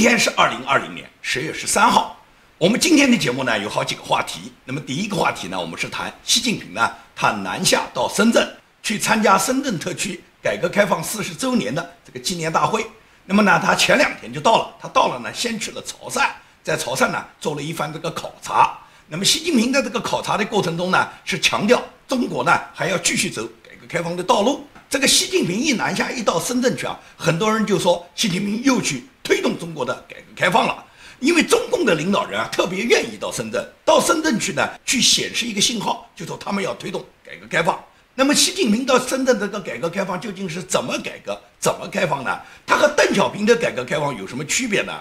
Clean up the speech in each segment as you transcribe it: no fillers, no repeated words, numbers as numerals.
天是2020年10月13号。我们今天的节目呢有好几个话题。那么第一个话题呢，我们是谈习近平呢，他南下到深圳去参加深圳特区改革开放40周年的这个纪念大会。那么呢，他前2天就到了，他到了呢，先去了潮汕，在潮汕呢做了一番这个考察。那么习近平在这个考察的过程中呢，是强调中国呢还要继续走改革开放的道路。这个习近平一南下一到深圳去啊，很多人就说习近平又去推动中国的改革开放了。因为中共的领导人啊特别愿意到深圳去呢，去显示一个信号，就说他们要推动改革开放。那么习近平到深圳这个改革开放究竟是怎么改革、怎么开放呢？他和邓小平的改革开放有什么区别呢？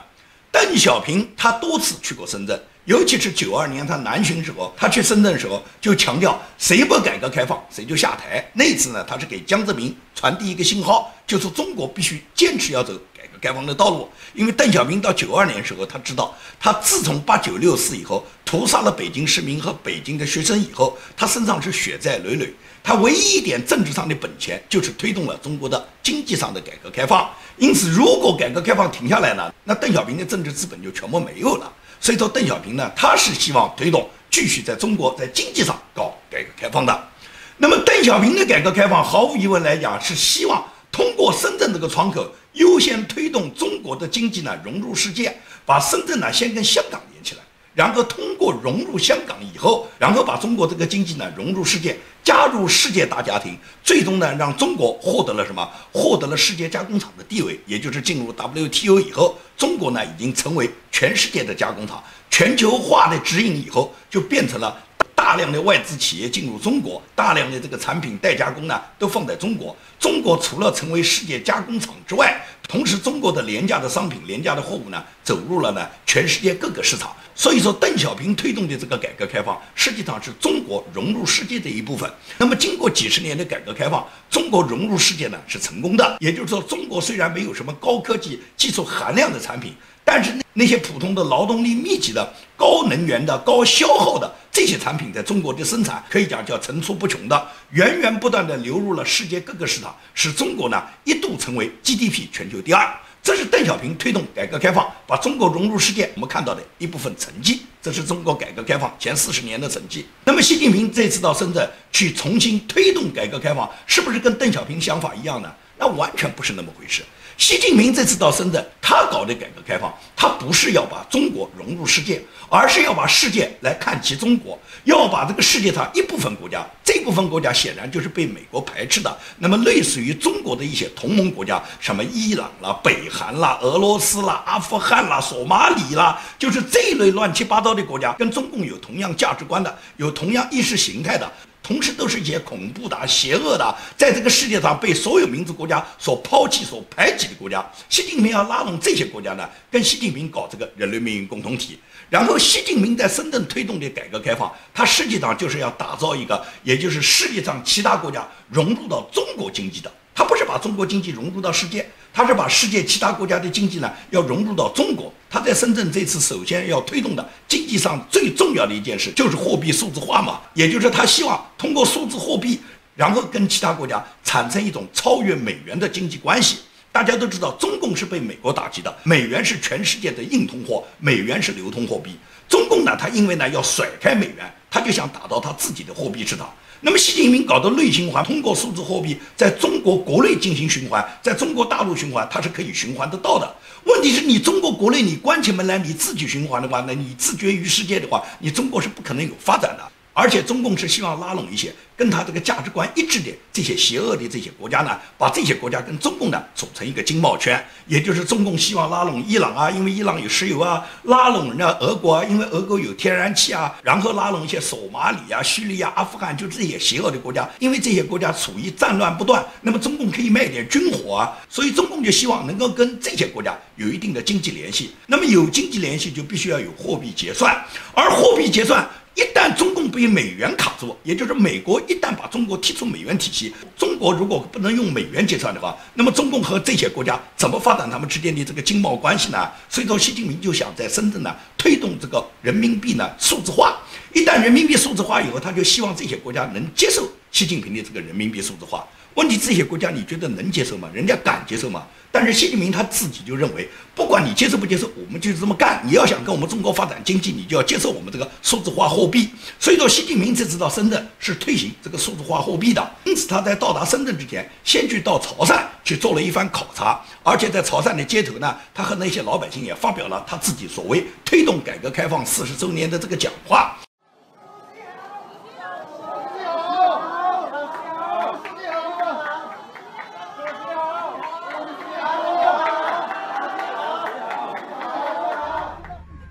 邓小平他多次去过深圳，尤其是92年他南巡时候，他去深圳的时候就强调谁不改革开放谁就下台。那次呢，他是给江泽民传递一个信号，就是中国必须坚持要走改革开放的道路。因为邓小平到92年时候，他知道他自从8964事以后屠杀了北京市民和北京的学生以后，他身上是血债累累。他唯一一点政治上的本钱就是推动了中国的经济上的改革开放。因此如果改革开放停下来呢，那邓小平的政治资本就全部没有了。所以说邓小平呢，他是希望推动继续在中国在经济上搞改革开放的。那么邓小平的改革开放毫无疑问来讲是希望通过深圳这个窗口优先推动中国的经济呢融入世界，把深圳呢先跟香港连起来，然后通过融入香港以后，然后把中国这个经济呢融入世界，加入世界大家庭，最终呢让中国获得了什么？获得了世界加工厂的地位，也就是进入 WTO 以后，中国呢已经成为全世界的加工厂。全球化的指引以后，就变成了大量的外资企业进入中国，大量的这个产品代加工呢都放在中国。中国除了成为世界加工厂之外，同时中国的廉价的商品、廉价的货物呢走入了呢全世界各个市场。所以说邓小平推动的这个改革开放实际上是中国融入世界的一部分。那么经过几十年的改革开放，中国融入世界呢是成功的。也就是说，中国虽然没有什么高科技技术含量的产品，但是那些普通的劳动力密集的、高能源的、高消耗的这些产品，在中国的生产可以讲叫层出不穷的，源源不断的流入了世界各个市场，使中国呢一度成为 GDP 全球第2。这是邓小平推动改革开放，把中国融入世界我们看到的一部分成绩。这是中国改革开放前40年的成绩。那么习近平这次到深圳去重新推动改革开放，是不是跟邓小平想法一样呢？那完全不是那么回事。习近平这次到深圳，他搞的改革开放，他不是要把中国融入世界，而是要把世界来看齐中国，要把这个世界上一部分国家，这部分国家显然就是被美国排斥的，那么类似于中国的一些同盟国家，什么伊朗啦、北韩啦、俄罗斯啦、阿富汗啦、索马里啦，就是这一类乱七八糟的国家，跟中共有同样价值观的，有同样意识形态的，同时都是一些恐怖的、邪恶的，在这个世界上被所有民族国家所抛弃、所排挤的国家。习近平要拉拢这些国家呢，跟习近平搞这个人类命运共同体。然后习近平在深圳推动的改革开放，它实际上就是要打造一个，也就是世界上其他国家融入到中国经济的。他不是把中国经济融入到世界，他是把世界其他国家的经济呢要融入到中国。他在深圳这次首先要推动的经济上最重要的一件事就是货币数字化嘛，也就是他希望通过数字货币，然后跟其他国家产生一种超越美元的经济关系。大家都知道，中共是被美国打击的，美元是全世界的硬通货，美元是流通货币。中共呢，他因为呢要甩开美元，他就想打造他自己的货币市场。那么习近平搞的内循环，通过数字货币在中国国内进行循环，在中国大陆循环，它是可以循环得到的。问题是你中国国内你关起门来你自己循环的话，那你自绝于世界的话，你中国是不可能有发展的。而且中共是希望拉拢一些跟他这个价值观一致的这些邪恶的这些国家呢，把这些国家跟中共呢组成一个经贸圈，也就是中共希望拉拢伊朗啊，因为伊朗有石油啊，拉拢人家俄国啊，因为俄国有天然气啊，然后拉拢一些索马里啊、叙利亚、阿富汗，就这些邪恶的国家，因为这些国家处于战乱不断，那么中共可以卖点军火啊，所以中共就希望能够跟这些国家有一定的经济联系。那么有经济联系就必须要有货币结算，而货币结算一旦中共被美元卡住，也就是美国一旦把中国踢出美元体系，中国如果不能用美元结算的话，那么中共和这些国家怎么发展他们之间的这个经贸关系呢？所以说习近平就想在深圳呢推动这个人民币呢数字化。一旦人民币数字化以后，他就希望这些国家能接受习近平的这个人民币数字化。问题这些国家你觉得能接受吗？人家敢接受吗？但是习近平他自己就认为，不管你接受不接受，我们就是这么干。你要想跟我们中国发展经济，你就要接受我们这个数字化货币。所以说，习近平这次到深圳是推行这个数字化货币的。因此，他在到达深圳之前，先去到潮汕去做了一番考察，而且在潮汕的街头呢，他和那些老百姓也发表了他自己所谓推动改革开放40周年的这个讲话。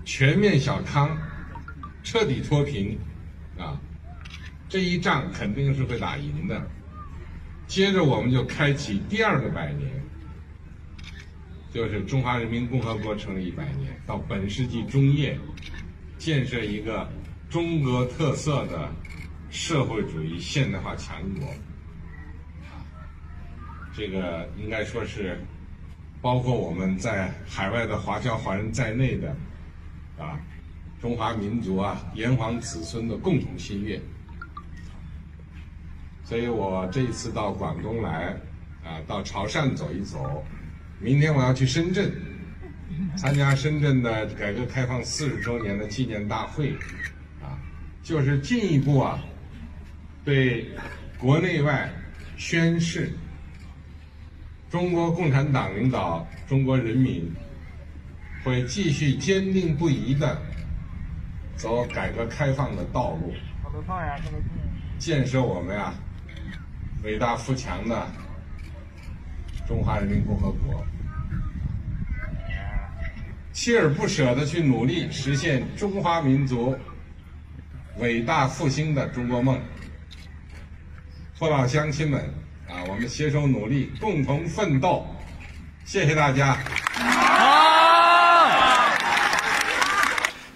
全面小康，彻底脱贫，这一仗肯定是会打赢的。接着我们就开启第2个100年，就是中华人民共和国成立100年，到本世纪中叶，建设一个中国特色的社会主义现代化强国。这个应该说是包括我们在海外的华侨华人在内的中华民族炎黄子孙的共同心愿。所以我这一次到广东来到潮汕走一走，明天我要去深圳参加深圳的改革开放40周年的纪念大会就是进一步对国内外宣示中国共产党领导中国人民会继续坚定不移地走改革开放的道路，建设我们伟大富强的中华人民共和国，锲而不舍地去努力实现中华民族伟大复兴的中国梦。父老乡亲们我们携手努力，共同奋斗。谢谢大家。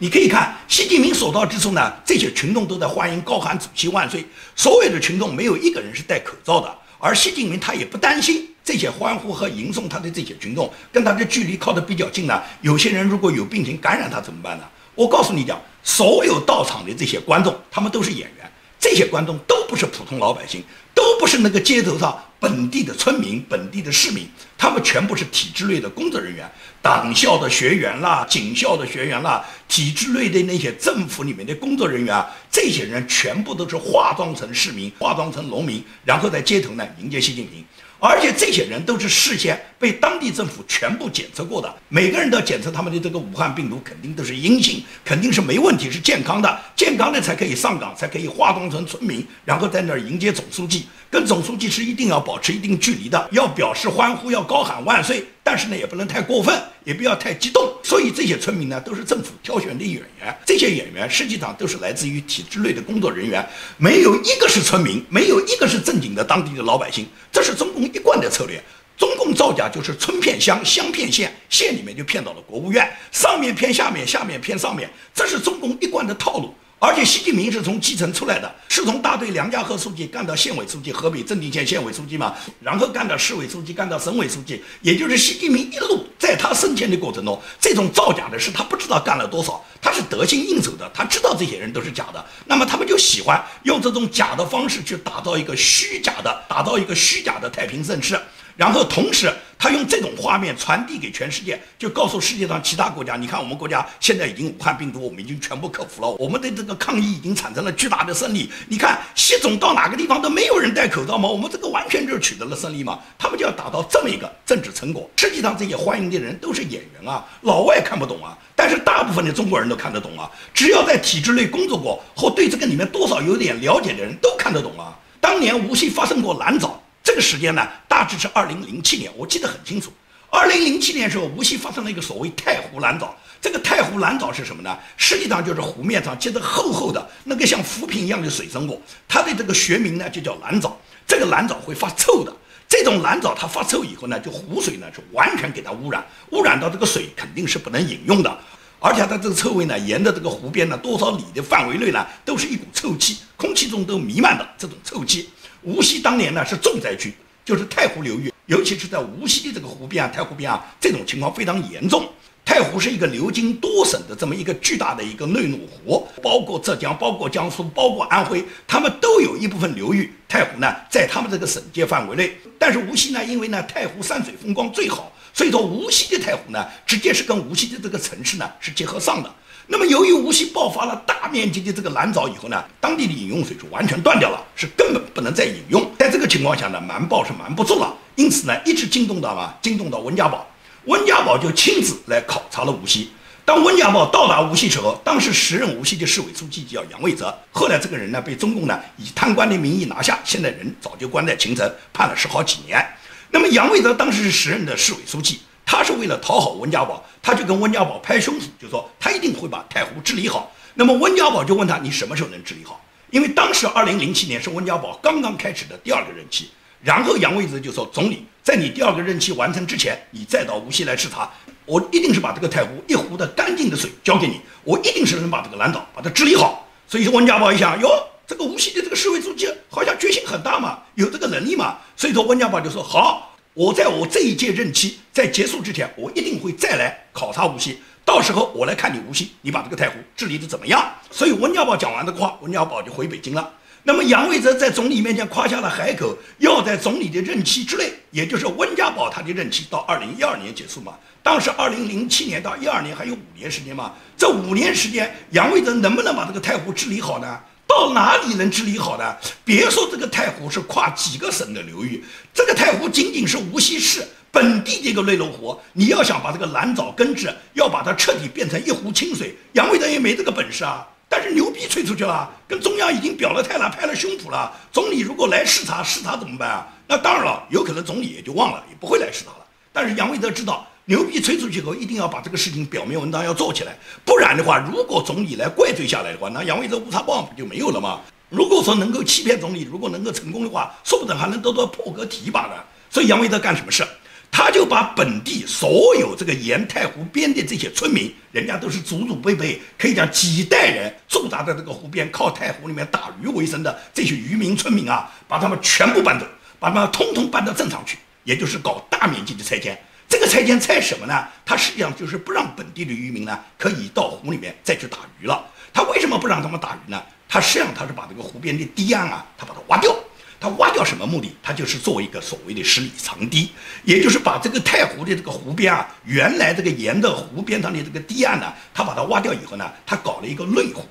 你可以看习近平所到之处呢，这些群众都在欢迎，高喊主席万岁。所有的群众没有一个人是戴口罩的，而习近平他也不担心这些欢呼和迎送他的这些群众跟他的距离靠得比较近呢，有些人如果有病情感染他怎么办呢？我告诉你讲，所有到场的这些观众，他们都是演员，这些观众都不是普通老百姓，都不是那个街头上本地的村民、本地的市民，他们全部是体制内的工作人员，党校的学员啦、警校的学员啦，体制内的那些政府里面的工作人员这些人全部都是化妆成市民、化妆成农民，然后在街头呢迎接习近平。而且这些人都是事先被当地政府全部检测过的，每个人都要检测他们的这个武汉病毒肯定都是阴性，肯定是没问题，是健康的，健康的才可以上岗，才可以化妆成村民，然后在那儿迎接总书记，跟总书记是一定要保持一定距离的，要表示欢呼，要高喊万岁，但是呢也不能太过分，也不要太激动。所以这些村民呢都是政府挑选的演员，这些演员实际上都是来自于体制内的工作人员，没有一个是村民，没有一个是正经的当地的老百姓，这是中共一贯的策略。中共造假就是村骗乡，乡骗县，县里面就骗到了国务院，上面骗下面，下面骗上面，这是中共一贯的套路。而且习近平是从基层出来的，是从大队梁家河书记干到县委书记，河北正定县县委书记嘛，然后干到市委书记，干到省委书记，也就是习近平一路在他升迁的过程中，这种造假的事他不知道干了多少，他是得心应手的，他知道这些人都是假的，那么他们就喜欢用这种假的方式去打造一个虚假的太平盛世。然后同时他用这种画面传递给全世界，就告诉世界上其他国家，你看我们国家现在已经武汉病毒我们已经全部克服了，我们的这个抗疫已经产生了巨大的胜利，你看习总到哪个地方都没有人戴口罩吗？我们这个完全就是取得了胜利嘛，他们就要达到这么一个政治成果。实际上这些欢迎的人都是演员老外看不懂但是大部分的中国人都看得懂只要在体制内工作过或对这个里面多少有点了解的人都看得懂当年无锡发生过蓝藻，这个时间呢大致是2007年，我记得很清楚。2007年的时候，无锡发生了一个所谓太湖蓝藻。这个太湖蓝藻是什么呢？实际上就是湖面上结着厚厚的那个像浮萍一样的水生物，它的这个学名呢就叫蓝藻。这个蓝藻会发臭的，这种蓝藻它发臭以后呢，就湖水呢是完全给它污染到这个水肯定是不能饮用的。而且它这个臭味呢，沿着这个湖边呢多少里的范围内呢，都是一股臭气，空气中都弥漫的这种臭气。无锡当年呢是重灾区，就是太湖流域尤其是在无锡的这个湖边啊、太湖边啊，这种情况非常严重。太湖是一个流经多省的这么一个巨大的一个内陆湖，包括浙江、包括江苏、包括安徽，他们都有一部分流域。太湖呢，在他们这个省界范围内，但是无锡呢，因为呢太湖山水风光最好，所以说无锡的太湖呢，直接是跟无锡的这个城市呢是结合上的。那么由于无锡爆发了大面积的这个蓝藻以后呢，当地的饮用水就完全断掉了，是根本不能再饮用。在这个情况下呢，瞒报是瞒不住了，因此呢，一直惊动到温家宝。温家宝就亲自来考察了无锡。当温家宝到达无锡时候，当时时任无锡的市委书记叫杨卫泽，后来这个人呢被中共呢以贪官的名义拿下，现在人早就关在秦城，判了10好几年。那么杨卫泽当时是时任的市委书记，他是为了讨好温家宝，他就跟温家宝拍胸脯，就说他一定会把太湖治理好。那么温家宝就问他，你什么时候能治理好？因为当时2007年是温家宝刚刚开始的第2个任期。然后杨卫泽就说，总理，在你第2个任期完成之前，你再到无锡来视察，我一定是把这个太湖一湖的干净的水交给你，我一定是能把这个蓝藻把它治理好。所以说温家宝一想，哟，这个无锡的这个市委书记好像决心很大嘛，有这个能力嘛。所以说温家宝就说，好，我在我这一届任期在结束之前，我一定会再来考察无锡，到时候我来看你无锡，你把这个太湖治理的怎么样。所以温家宝讲完这个话，温家宝就回北京了。那么杨卫泽在总理面前夸下了海口，要在总理的任期之内，也就是温家宝他的任期到2012年结束嘛。当时2007年到12年还有5年时间嘛，这5年时间，杨卫泽能不能把这个太湖治理好呢？到哪里能治理好呢？别说这个太湖是跨几个省的流域，这个太湖仅仅是无锡市本地的一个内陆湖，你要想把这个蓝藻根治，要把它彻底变成一湖清水，杨卫泽也没这个本事啊。但是牛逼吹出去了，跟中央已经表了态了，拍了胸脯了。总理如果来视察怎么办啊？那当然了，有可能总理也就忘了，也不会来视察了。但是杨卫泽知道，牛逼吹出去后，一定要把这个事情表面文章要做起来，不然的话，如果总理来怪罪下来的话，那杨卫泽误差报就没有了吗？如果说能够欺骗总理，如果能够成功的话，说不定还能得到破格提拔呢。所以杨卫泽干什么事？他就把本地所有这个沿太湖边的这些村民，人家都是祖祖辈辈，可以讲几代人驻扎在这个湖边，靠太湖里面打鱼为生的这些渔民村民啊，把他们全部搬走，把他们通通搬到镇上去，也就是搞大面积的拆迁。这个拆迁拆什么呢？他实际上就是不让本地的渔民呢可以到湖里面再去打鱼了。他为什么不让他们打鱼呢？他实际上他是把这个湖边的堤岸啊，他把它挖掉。他挖掉什么目的？他就是做一个所谓的十里长堤，也就是把这个太湖的这个湖边啊，原来这个沿着湖边上的这个堤岸呢，他把它挖掉以后呢，他搞了一个内湖。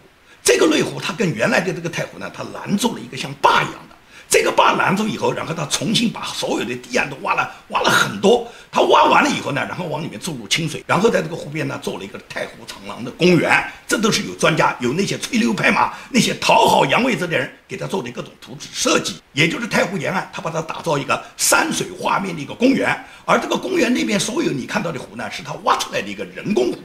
这个内湖它跟原来的这个太湖呢，它拦住了一个像坝一样的。这个坝拦住以后，然后他重新把所有的堤岸都挖了很多。他挖完了以后呢，然后往里面注入清水，然后在这个湖边呢做了一个太湖长廊的公园。这都是有专家，有那些吹牛拍马、那些讨好杨卫泽的人给他做的各种图纸设计。也就是太湖沿岸，他把它打造一个山水画面的一个公园。而这个公园那边所有你看到的湖呢，是他挖出来的一个人工湖。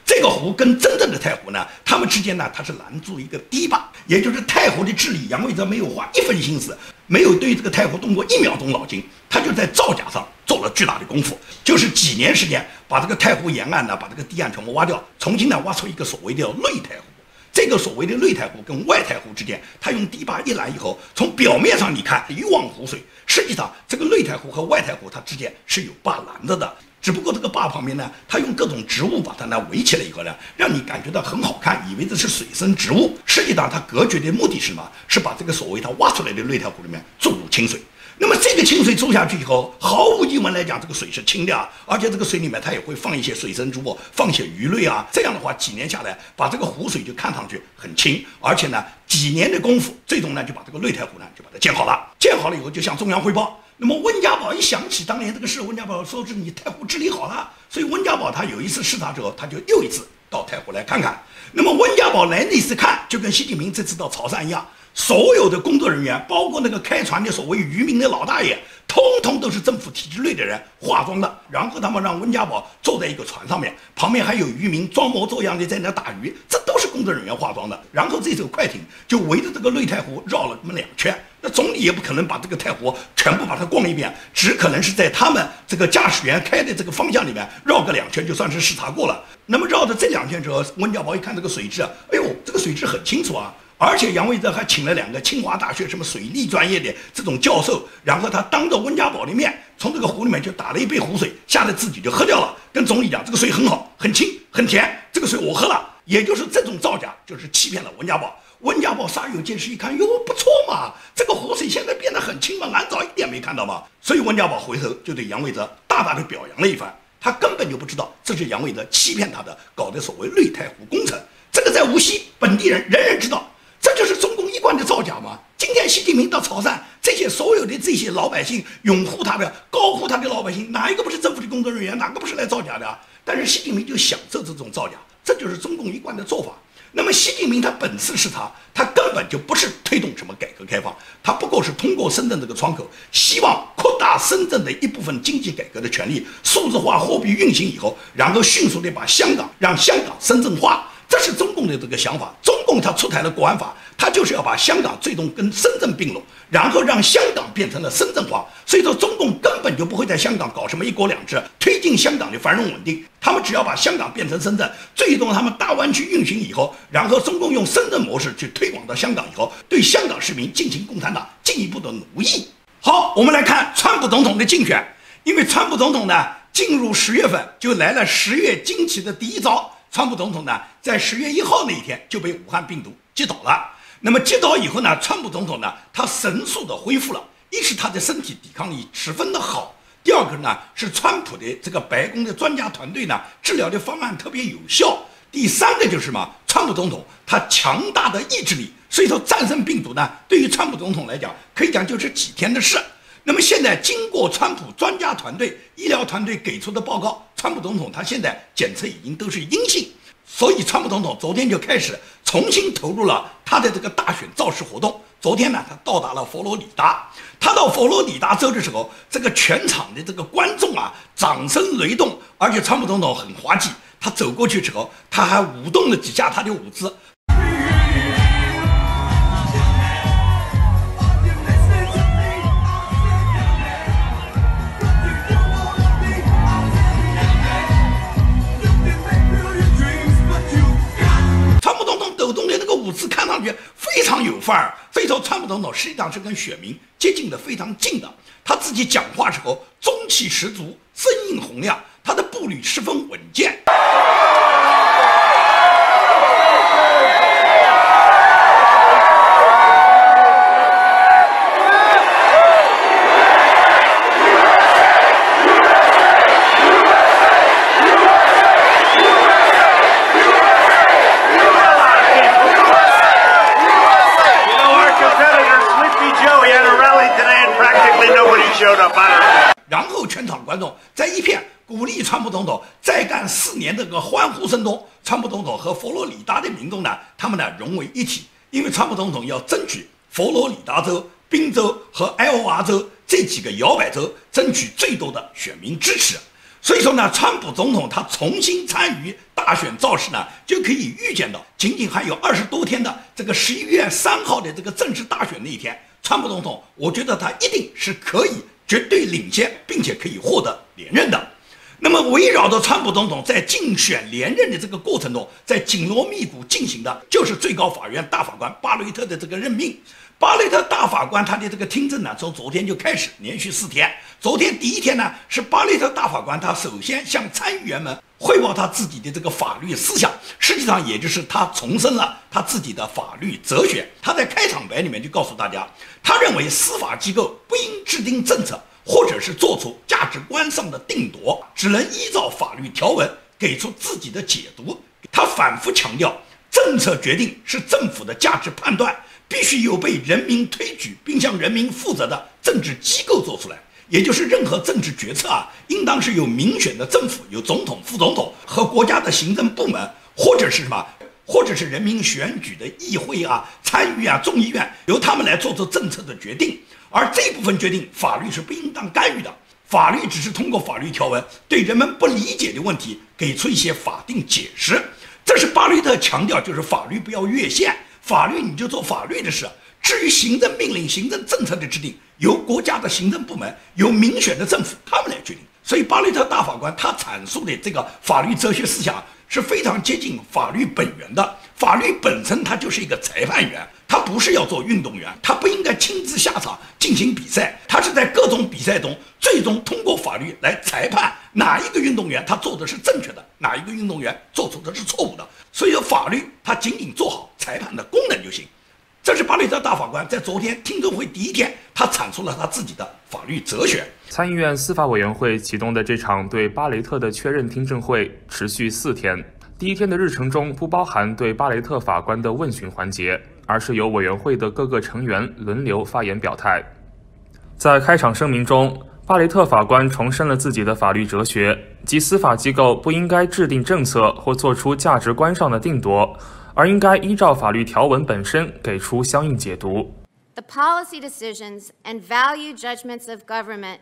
这个湖跟真正的太湖呢，它们之间呢，它是拦住一个堤坝，也就是太湖的治理，杨卫泽没有花1分心思，没有对这个太湖动过1秒钟脑筋，他就在造假上做了巨大的功夫，就是几年时间把这个太湖沿岸呢，把这个堤岸全部挖掉，重新呢挖出一个所谓的内太湖。这个所谓的内太湖跟外太湖之间，它用堤坝一拦以后，从表面上你看一望湖水，实际上这个内太湖和外太湖它之间是有坝拦着的。只不过这个坝旁边呢，它用各种植物把它呢围起来以后呢，让你感觉到很好看，以为这是水生植物。实际上它隔绝的目的是什么？是把这个所谓它挖出来的内太湖里面注入清水。那么这个清水注下去以后，毫无疑问来讲，这个水是清的，而且这个水里面它也会放一些水生植物，放一些鱼类啊。这样的话，几年下来，把这个湖水就看上去很清，而且呢，几年的功夫，最终呢就把这个内太湖呢就把它建好了。建好了以后就向中央汇报。那么温家宝一想起当年这个事，温家宝说是你太湖治理好了，所以温家宝他有一次视察之后，他就又一次到太湖来看看。那么温家宝来那次看，就跟习近平这次到潮汕一样，所有的工作人员，包括那个开船的所谓渔民的老大爷，通通都是政府体制内的人化妆的，然后他们让温家宝坐在一个船上面，旁边还有渔民装模作样的在那打鱼，这都是工作人员化妆的。然后这艘快艇就围着这个内太湖绕了那么2圈。那总理也不可能把这个太湖全部把它逛一遍，只可能是在他们这个驾驶员开的这个方向里面绕个2圈，就算是视察过了。那么绕着这2圈之后，温家宝一看这个水质，哎呦，这个水质很清楚啊，而且杨伟泽还请了2个清华大学什么水利专业的这种教授，然后他当着温家宝的面，从这个湖里面就打了一杯湖水，下来自己就喝掉了，跟总理讲这个水很好，很清很甜，这个水我喝了。也就是这种造假，就是欺骗了温家宝。温家宝煞有介事一看，哟，不错嘛，这个湖水现在变得很清嘛，俺早一点没看到嘛。所以温家宝回头就对杨伟泽大大的表扬了一番。他根本就不知道这是杨伟泽欺骗他的，搞的所谓内太湖工程。这个在无锡本地人人人知道，这就是中共一贯的造假嘛。今天习近平到潮汕，这些所有的这些老百姓拥护他的、高呼他的老百姓，哪一个不是政府的工作人员？哪个不是来造假的？但是习近平就享受这种造假，这就是中共一贯的做法。那么习近平他本次是他根本就不是推动什么改革开放，他不过是通过深圳这个窗口，希望扩大深圳的一部分经济改革的权利，数字化货币运行以后，然后迅速的把让香港深圳化。这是中共的这个想法。中共他出台了国安法，他就是要把香港最终跟深圳并拢，然后让香港变成了深圳化。所以说中共根本就不会在香港搞什么一国两制，推进香港的繁荣稳定。他们只要把香港变成深圳，最终他们大湾区运行以后，然后中共用深圳模式去推广到香港以后，对香港市民进行共产党进一步的奴役。好，我们来看川普总统的竞选，因为川普总统呢进入10月份就来了10月惊奇的第一招。川普总统呢，在10月1号那一天就被武汉病毒击倒了。那么击倒以后呢，川普总统呢，他神速的恢复了。一是他的身体抵抗力十分的好，第二个呢是川普的这个白宫的专家团队呢治疗的方案特别有效。第三个就是什么？川普总统他强大的意志力，所以说战胜病毒呢，对于川普总统来讲，可以讲就是几天的事。那么现在经过川普专家团队、医疗团队给出的报告，川普总统他现在检测已经都是阴性，所以川普总统昨天就开始重新投入了他的这个大选造势活动。昨天呢，他到达了佛罗里达。他到佛罗里达州的时候，这个全场的这个观众啊，掌声雷动，而且川普总统很滑稽，他走过去之后，他还舞动了几下他的舞姿。舞姿看上去非常有范儿，所以说川普总统实际上是跟选民接近的非常近的。他自己讲话时候中气十足，声音洪亮，他的步履十分稳健。然后全场观众在一片鼓励川普总统再干4年的这个欢呼声中，川普总统和佛罗里达的民众呢，他们呢融为一体，因为川普总统要争取佛罗里达州、宾州和爱奥华州这几个摇摆州争取最多的选民支持。所以说呢，川普总统他重新参与大选造势呢，就可以预见到，仅仅还有20多天的这个11月3号的这个正式大选那一天，川普总统，我觉得他一定是可以绝对领先，并且可以获得连任的。那么围绕着川普总统在竞选连任的这个过程中，在紧锣密鼓进行的就是最高法院大法官巴雷特的这个任命。巴雷特大法官他的这个听证呢，从昨天就开始，连续4天。昨天第一天呢，是巴雷特大法官他首先向参议员们汇报他自己的这个法律思想，实际上也就是他重申了他自己的法律哲学。他在开场白里面就告诉大家，他认为司法机构不应制定政策，或者是做出价值观上的定夺，只能依照法律条文给出自己的解读。他反复强调，政策决定是政府的价值判断，必须由被人民推举并向人民负责的政治机构做出来。也就是任何政治决策啊，应当是由民选的政府，有总统、副总统和国家的行政部门，或者是什么，或者是人民选举的议会啊、参议啊、众议院，由他们来做出政策的决定。而这部分决定，法律是不应当干预的。法律只是通过法律条文对人们不理解的问题给出一些法定解释。这是巴雷特强调，就是法律不要越线，法律你就做法律的事。至于行政命令、行政政策的制定，由国家的行政部门、由民选的政府他们来决定。所以巴雷特大法官他阐述的这个法律哲学思想是非常接近法律本源的。法律本身它就是一个裁判员，它不是要做运动员，它不应该亲自下场进行比赛，它是在各种比赛中最终通过法律来裁判哪一个运动员他做的是正确的，哪一个运动员做出的是错误的。所以说法律它仅仅做好裁判的功能就行。这是巴雷特大法官在昨天听证会第一天，他阐述了他自己的法律哲学。参议院司法委员会启动的这场对巴雷特的确认听证会持续4天。第一天的日程中不包含对巴雷特法官的问询环节，而是由委员会的各个成员轮流发言表态。在开场声明中，巴雷特法官重申了自己的法律哲学，即司法机构不应该制定政策或做出价值观上的定夺，而应该依照法律条文本身给出相应解读。The policy decisions and value judgments of government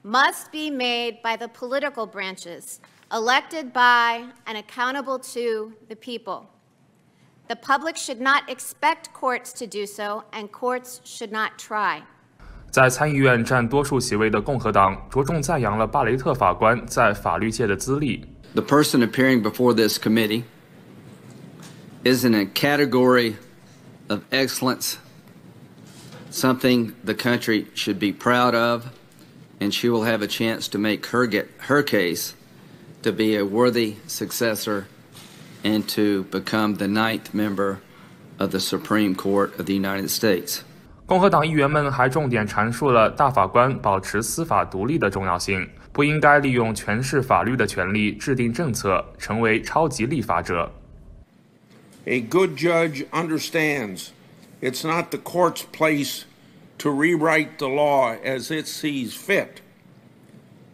must be made by the political branches, elected by and accountable to the people. The public should not expect courts to do so, and courts should not try. 在参议院占多数席位的共和党着重赞扬了巴雷特法官在法律界的资历。The person appearing before this committee is in a category of excellence, something the country should be proud of, and she will have a chance to make her case to be a worthy successor and to become the 9th member of the Supreme Court of the United States. 共和党议员们还重点阐述了大法官保持司法独立的重要性，不应该利用诠释法律的权利制定政策，成为超级立法者。A good judge understands it's not the court's place to rewrite the law as it sees fit.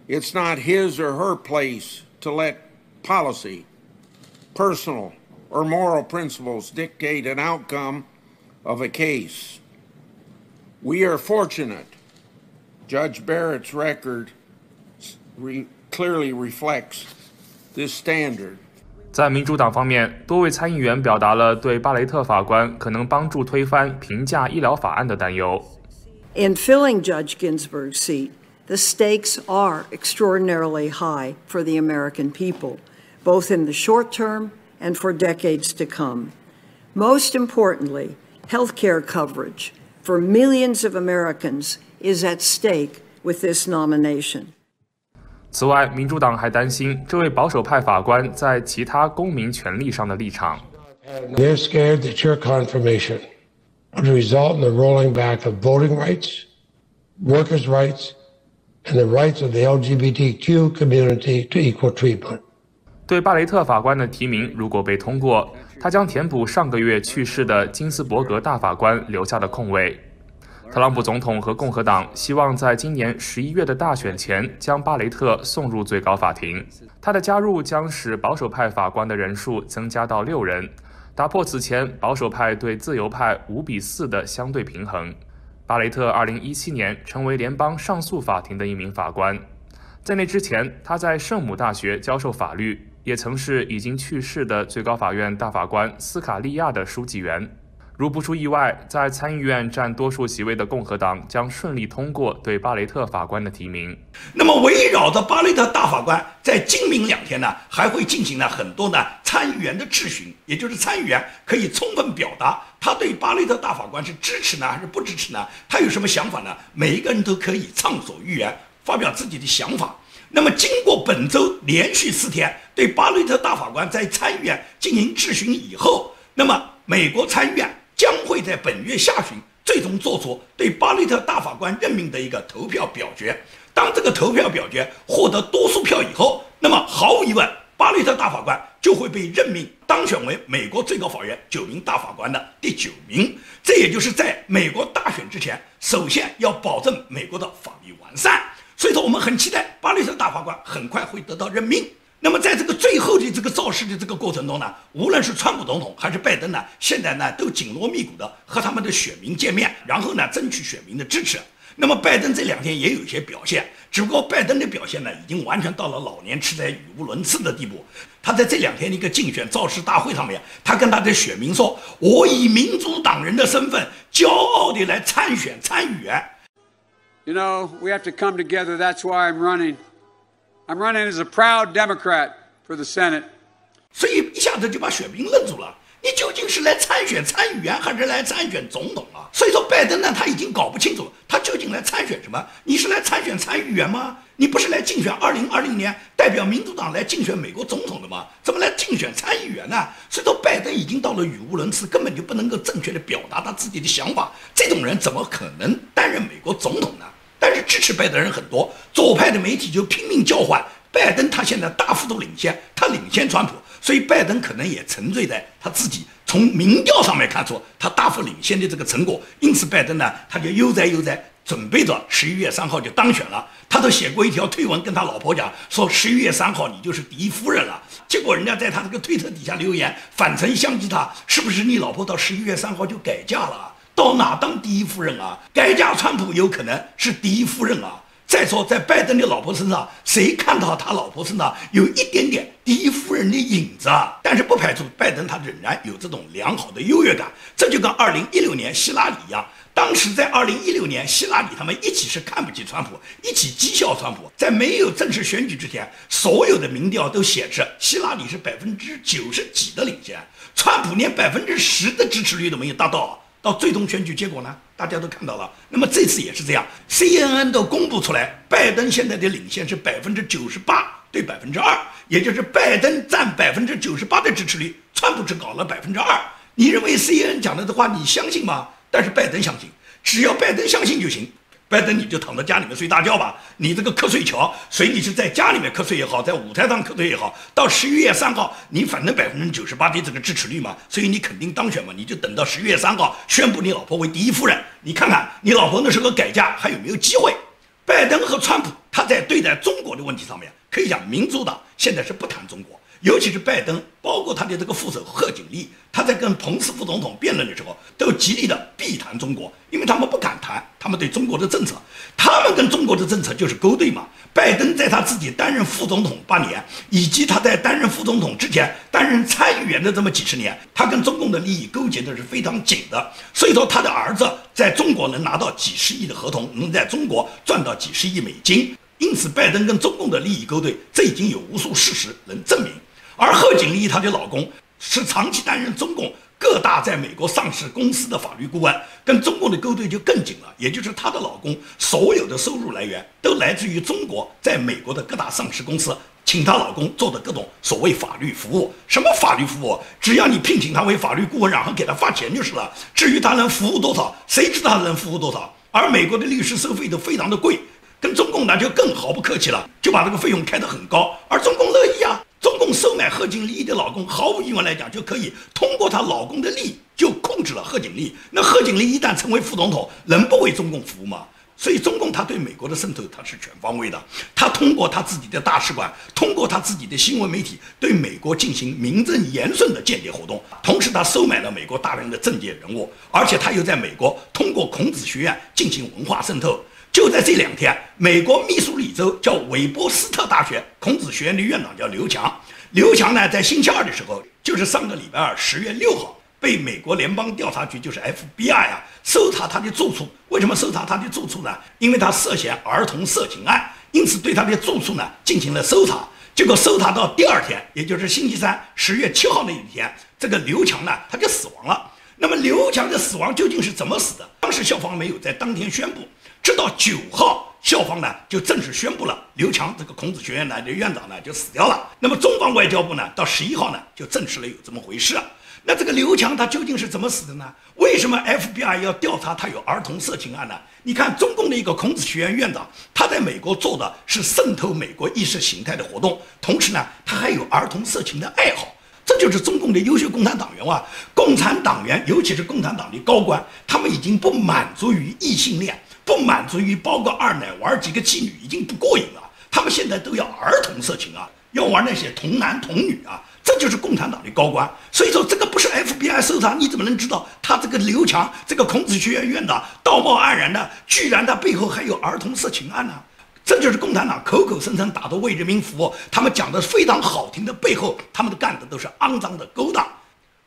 It's not his or her place to let policy, personal, or moral principles dictate an outcome of a case. We are fortunate. Judge Barrett's record clearly reflects this standard. 在民主党方面，多位参议员表达了对巴雷特法官可能帮助推翻平价医疗法案的担忧。In filling Judge Ginsburg's seat, the stakes are extraordinarily high for the American people, both in the short term and for decades to come. Most importantly, health care coverage for millions of Americans is at stake with this nomination. 此外，民主党还担心这位保守派法官在其他公民权利上的立场。They're scared that your confirmation would result in the rolling back of voting rights, workers' rights, and the rights of the LGBTQ community to equal treatment. 对巴雷特法官的提名如果被通过，他将填补上个月去世的金斯伯格大法官留下的空位。特朗普总统和共和党希望在今年11月的大选前将巴雷特送入最高法庭。他的加入将使保守派法官的人数增加到6人，打破此前保守派对自由派5-4的相对平衡。巴雷特2017年成为联邦上诉法庭的一名法官，在那之前，他在圣母大学教授法律，也曾是已经去世的最高法院大法官斯卡利亚的书记员。如不出意外，在参议院占多数席位的共和党将顺利通过对巴雷特法官的提名。那么围绕着巴雷特大法官在今明2天呢，还会进行了很多呢参议员的质询，也就是参议员可以充分表达他对巴雷特大法官是支持呢还是不支持呢？他有什么想法呢？每一个人都可以畅所欲言，发表自己的想法。那么经过本周连续4天对巴雷特大法官在参议院进行质询以后，那么美国参议院将会在本月下旬最终做出对巴雷特大法官任命的一个投票表决。当这个投票表决获得多数票以后，那么毫无疑问，巴雷特大法官就会被任命当选为美国最高法院9名大法官的第9名。这也就是在美国大选之前，首先要保证美国的法律完善。所以说我们很期待巴雷特大法官很快会得到任命。那么在这个最后的这个造势的这个过程中呢，无论是川普总统还是拜登呢，现在呢都紧锣密鼓的和他们的选民见面，然后呢争取选民的支持。那么拜登这2天也有一些表现，只不过拜登的表现呢已经完全到了老年痴呆语无伦次的地步。他在这2天的一个竞选造势大会上面，他跟他的选民说：“我以民主党人的身份骄傲地来参选参议员。” You know, we have to come together. That's why I'm running. I'm running as a proud Democrat for the Senate. 所以一下子就把选民愣住了。你究竟是来参选参议员还是来参选总统啊？所以说拜登呢，他已经搞不清楚他究竟来参选什么。你是来参选参议员吗？你不是来竞选2020年代表民主党来竞选美国总统的吗？怎么来竞选参议员呢？所以说拜登已经到了语无伦次，根本就不能够正确的表达他自己的想法。这种人怎么可能担任美国总统呢？但是支持拜登人很多，左派的媒体就拼命叫唤拜登，他现在大幅度领先，他领先川普，所以拜登可能也沉醉在他自己从民调上面看出他大幅领先的这个成果，因此拜登呢，他就悠哉悠哉准备着11月3号就当选了。他都写过一条推文跟他老婆讲说11月3号你就是第一夫人了。结果人家在他这个推特底下留言反唇相讥他，是不是你老婆到11月3号就改嫁了？到哪当第一夫人啊？改嫁川普有可能是第一夫人啊。再说在拜登的老婆身上，谁看到他老婆身上有一点点第一夫人的影子啊？但是不排除拜登他仍然有这种良好的优越感。这就跟2016年希拉里一样，当时在2016年希拉里他们一起是看不起川普，一起讥笑川普。在没有正式选举之前，所有的民调都显示希拉里是90%几的领先，川普连10%的支持率都没有达到。到最终选举结果呢，大家都看到了。那么这次也是这样 ，CNN 都公布出来，拜登现在的领先是98%对2%，也就是拜登占98%的支持率，川普只搞了2%。你认为 CNN 讲的话你相信吗？但是拜登相信，只要拜登相信就行。拜登你就躺在家里面睡大觉吧，你这个瞌睡桥，随你是在家里面瞌睡也好，在舞台上瞌睡也好，到11月3号，你反正98%的这个支持率嘛，所以你肯定当选嘛，你就等到11月3号宣布你老婆为第一夫人，你看看你老婆那时候改嫁还有没有机会？拜登和川普他在对待中国的问题上面，可以讲民主党现在是不谈中国。尤其是拜登，包括他的这个副手贺锦丽，他在跟彭斯副总统辩论的时候，都极力的避谈中国，因为他们不敢谈他们对中国的政策，他们跟中国的政策就是勾兑嘛。拜登在他自己担任副总统8年，以及他在担任副总统之前担任参议员的这么几十年，他跟中共的利益勾结的是非常紧的，所以说他的儿子在中国能拿到几十亿的合同，能在中国赚到几十亿美金，因此拜登跟中共的利益勾兑，这已经有无数事实能证明。而贺锦丽她的老公是长期担任中共各大在美国上市公司的法律顾问，跟中共的勾兑就更紧了。也就是她的老公所有的收入来源都来自于中国在美国的各大上市公司请她老公做的各种所谓法律服务。什么法律服务？只要你聘请他为法律顾问，然后给他发钱就是了。至于他能服务多少，谁知道他能服务多少？而美国的律师收费都非常的贵，跟中共呢就更毫不客气了，就把这个费用开得很高，而中共乐意啊。中共收买贺锦丽的老公，毫无疑问来讲，就可以通过她老公的利益就控制了贺锦丽。那贺锦丽一旦成为副总统，能不为中共服务吗？所以中共他对美国的渗透，他是全方位的。他通过他自己的大使馆，通过他自己的新闻媒体，对美国进行名正言顺的间谍活动。同时，他收买了美国大量的政界人物，而且他又在美国通过孔子学院进行文化渗透。就在这2天，美国密苏里州叫韦伯斯特大学孔子学院的院长叫刘强。刘强呢，在星期2的时候，就是上个礼拜二10月6号，被美国联邦调查局，就是 FBI 啊，搜查他的住处。为什么搜查他的住处呢？因为他涉嫌儿童色情案，因此对他的住处呢进行了搜查。结果搜查到第2天，也就是星期310月7号那一天，这个刘强呢他就死亡了。那么刘强的死亡究竟是怎么死的？当时校方没有在当天宣布，直到9号，校方呢就正式宣布了刘强这个孔子学院的院长呢就死掉了。那么中方外交部呢到11号呢就证实了有这么回事。那这个刘强他究竟是怎么死的呢？为什么 FBI 要调查他有儿童色情案呢？你看中共的一个孔子学院院长，他在美国做的是渗透美国意识形态的活动，同时呢他还有儿童色情的爱好。这就是中共的优秀共产党员啊！共产党员，尤其是共产党的高官，他们已经不满足于异性恋，不满足于包个二奶玩几个妓女，已经不过瘾了。他们现在都要儿童色情啊，要玩那些童男童女啊，这就是共产党的高官。所以说，这个不是 FBI 搜查，你怎么能知道他这个刘强，这个孔子学院院长道貌岸然的，居然他背后还有儿童色情案呢？这就是共产党口口声声打着为人民服务，他们讲的非常好听的背后，他们干的都是肮脏的勾当。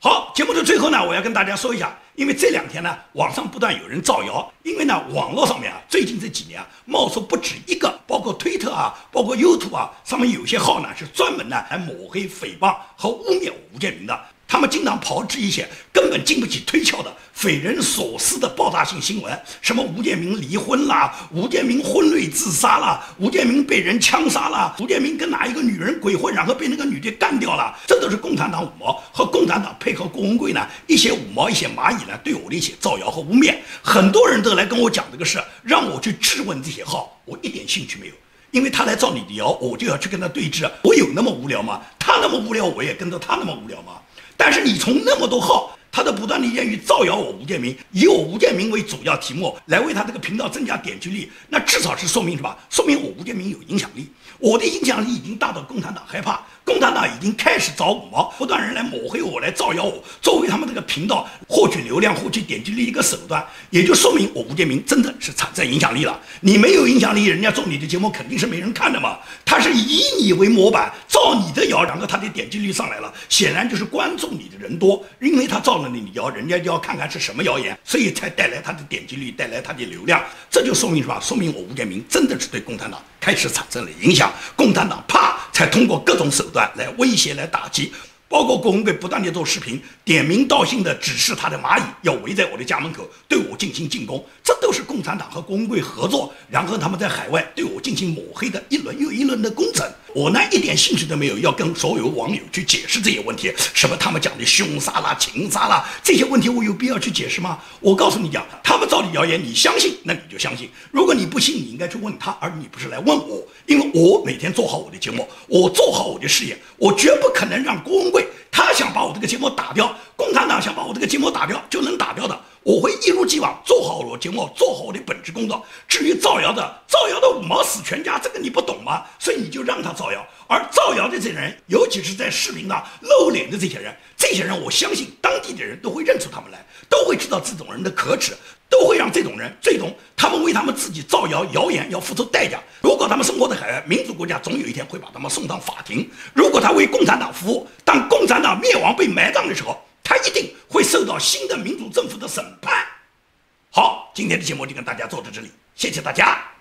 好，节目的最后呢，我要跟大家说一下，因为这2天呢，网上不断有人造谣，因为呢，网络上面啊，最近这几年啊，冒出不止一个，包括推特啊，包括 YouTube 啊，上面有些号呢是专门呢来抹黑、诽谤和污蔑吴建民的。他们经常炮制一些根本经不起推敲的匪夷所思的爆炸性新闻，什么吴建民离婚啦，吴建民婚内自杀啦，吴建民被人枪杀啦，吴建民跟哪一个女人鬼混，然后被那个女的干掉了，这都是共产党五毛和共产党配合郭文贵呢一些五毛一些蚂蚁呢对我的一些造谣和污蔑。很多人都来跟我讲这个事，让我去质问这些号，我一点兴趣没有。因为他来造你的谣，我就要去跟他对峙。我有那么无聊吗？他那么无聊，我也跟着他那么无聊吗？但是你从那么多号，他都不断的言语造谣我吴建民，以我吴建民为主要题目来为他这个频道增加点击率，那至少是说明什么？说明我吴建民有影响力。我的影响力已经大到共产党害怕，共产党已经开始找五毛，不断人来抹黑我，来造谣我，作为他们这个频道获取流量、获取点击率一个手段，也就说明我吴建民真的是产生影响力了。你没有影响力，人家做你的节目肯定是没人看的嘛。他是以你为模板，造你的谣，然后他的点击率上来了，显然就是关注你的人多，因为他造了你的谣，人家就要看看是什么谣言，所以才带来他的点击率，带来他的流量。这就说明什么？说明我吴建民真的是对共产党开始产生了影响，共产党才通过各种手段来威胁、来打击，包括郭文贵不断地做视频，点名道姓的指示他的蚂蚁要围在我的家门口对我进行进攻，这都是共产党和郭文贵合作，然后他们在海外对我进行抹黑的一轮又一轮的工程。我呢一点兴趣都没有要跟所有网友去解释这些问题，什么他们讲的凶杀啦、情杀啦，这些问题我有必要去解释吗？我告诉你讲，他们造的谣言你相信那你就相信，如果你不信，你应该去问他，而你不是来问我。因为我每天做好我的节目，我做好我的事业，我绝不可能让郭文贵他想把我这个节目打掉，共产党想把我这个节目打掉就能打掉的。我会一如既往做好我的节目，做好我的本职工作。至于造谣的五毛死全家，这个你不懂吗？所以你就让他造谣。而造谣的这些人，尤其是在视频上露脸的这些人，我相信当地的人都会认出他们来，都会知道这种人的可耻，都会让这种人最终他们为他们自己造谣谣言要付出代价。如果他们生活在海外，民主国家总有一天会把他们送上法庭。如果他为共产党服务，当共产党灭亡被埋葬的时候，他一定会受到新的民主政府的审判。好，今天的节目就跟大家做到这里，谢谢大家。